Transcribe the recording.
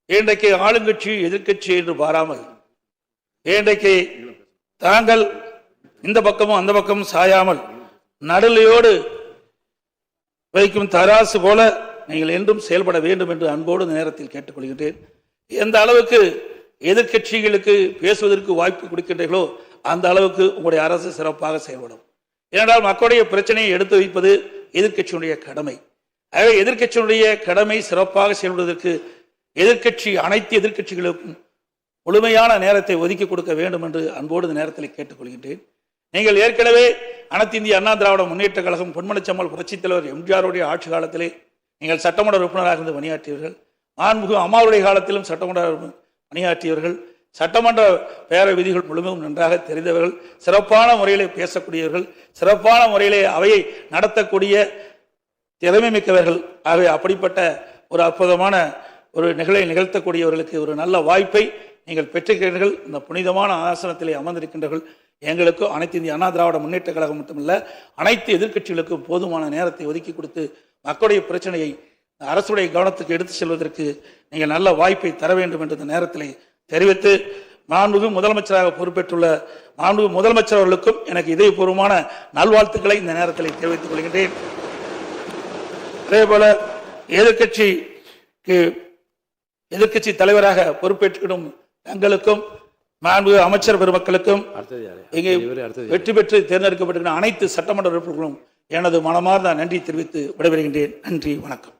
இன்றைக்கு ஆளுங்கட்சி எதிர்க்கட்சி என்று பாராமல் இன்றைக்கு தாங்கள் இந்த பக்கமும் அந்த பக்கமும் சாயாமல் நடுநிலையோடு வைக்கும் தராசு போல நீங்கள் என்றும் செயல்பட வேண்டும் என்று அன்போடு இந்த நேரத்தில் கேட்டுக்கொள்கின்றேன். எந்த அளவுக்கு எதிர்க்கட்சிகளுக்கு பேசுவதற்கு வாய்ப்பு கொடுக்கின்றீர்களோ அந்த அளவுக்கு உங்களுடைய அரசு சிறப்பாக செயல்படும். ஏனென்றால் மக்களுடைய பிரச்சனையை எடுத்து வைப்பது எதிர்க்கட்சியினுடைய கடமை. ஆகவே எதிர்க்கட்சியினுடைய கடமை சிறப்பாக செயல்படுவதற்கு அனைத்து எதிர்க்கட்சிகளுக்கும் முழுமையான நேரத்தை ஒதுக்கி கொடுக்க வேண்டும் என்று அன்போடு இந்த நேரத்தில் கேட்டுக்கொள்கின்றேன். நீங்கள் ஏற்கனவே அனைத்து இந்திய அண்ணா திராவிட முன்னேற்ற கழகம் பொன்மனச்சம்மல் புரட்சித் தலைவர் எம்ஜிஆருடைய ஆட்சி காலத்திலே நீங்கள் சட்டமன்ற உறுப்பினராக இருந்து பணியாற்றியவர்கள். மாண்புமிகு அம்மாவுடைய காலத்திலும் சட்டமன்ற பணியாற்றியவர்கள். சட்டமன்ற பேர விதிகள் முழுமையும் நன்றாக தெரிந்தவர்கள். சிறப்பான முறையிலே பேசக்கூடியவர்கள். சிறப்பான முறையிலே அவையை நடத்தக்கூடிய திறமை மிக்கவர்கள். ஆகவே அப்படிப்பட்ட ஒரு அற்புதமான ஒரு நிகழ்த்தக்கூடியவர்களுக்கு ஒரு நல்ல வாய்ப்பை நீங்கள் பெற்றிருக்கிறீர்கள். இந்த புனிதமான ஆசனத்திலே அமர்ந்திருக்கின்றவர்கள் எங்களுக்கும் அனைத்து இந்திய அண்ணா திராவிட முன்னேற்ற கழகம் மட்டுமல்ல அனைத்து எதிர்க்கட்சிகளுக்கும் போதுமான நேரத்தை ஒதுக்கி கொடுத்து மக்களுடைய பிரச்சனையை அரசுடைய கவனத்துக்கு எடுத்து செல்வதற்கு நீங்கள் நல்ல வாய்ப்பை தர வேண்டும் என்று இந்த நேரத்தில் தெரிவித்து, மாண்புமிகு முதலமைச்சராக பொறுப்பேற்றுள்ள மாண்புமிகு முதலமைச்சர் அவர்களுக்கும் எனக்கு இதயபூர்வமான நல்வாழ்த்துக்களை இந்த நேரத்தில் தெரிவித்துக் கொள்கின்றேன். அதேபோல எதிர்க்கட்சி தலைவராக பொறுப்பேற்றுக்கிடும் தங்களுக்கும் மாண்புமிகு அமைச்சர் பெருமக்களுக்கும் இங்கே வெற்றி பெற்று தேர்ந்தெடுக்கப்பட்டிருக்கிற அனைத்து சட்டமன்ற உறுப்பினர்களும் எனது மனமார்ந்த நன்றி தெரிவித்து விடைபெறுகின்றேன். நன்றி, வணக்கம்.